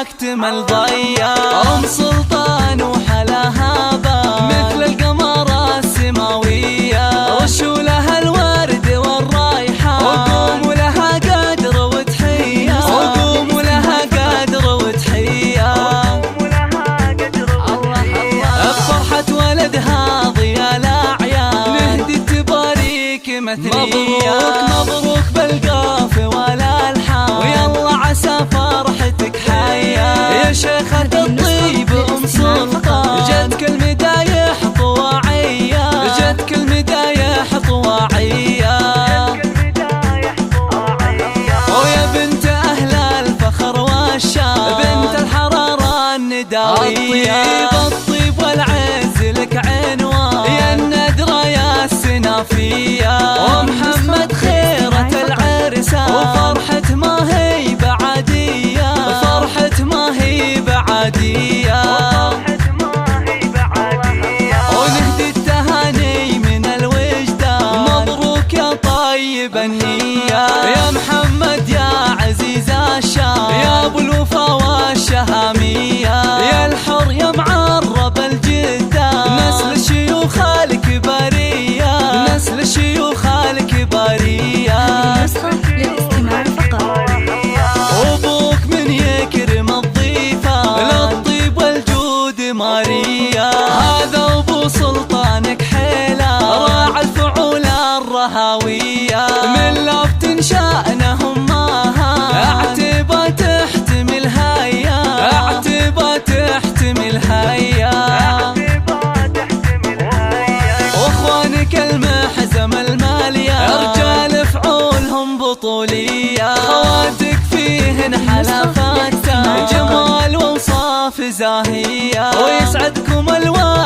اكتمل ضيا. ام سلطان وحلاها بال مثل القمر السماوية، رشولها الورد والريحان، وقوم لها قدر وتحية، وقوم لها قدر وتحية. بفرحة ولدها ضيا الأعياد نهدي التباريك مثنية. مبروك بالقاف والألحان، ويلا عسى فرحتك حيا. يا شيخة الطيب أم سلطان، جتك المدايح طواعية، جتك المدايح طواعية. ويا بنت أهل الفخر والشان، بنت الحرارة النداوية. الطيب والعز لك عنوان، يا الندرة يا السنافية. ومحمد خيرة العرسان، وفرحة ما هي بعادية، فرحة ما هي بعادية. ونهدي التهاني من الوجدان، مبروك يا طيب النية. يا محمد يا عزيز الشام، يا ابو الوفا والشهامية. يا الحر يا معرب الجدان، نسل شيوخ الكبارية، نسل شيوخ الكبارية. نسخة للاستماع فقط. وابوك من يكرم الضيفان، للطيب والجود ماريا. هذا ابو سلطانك حيلان، راعى الفعول الرهاوية. من لفت شأنهم ماها، اعتبى تحتمل هيا، اعتبى تحتمل هيا. واخوانك المحزم المالية، رجال فعولهم بطولية. خواتك فيهن حلفات جمال واوصاف زاهية، ويسعدكم الوالد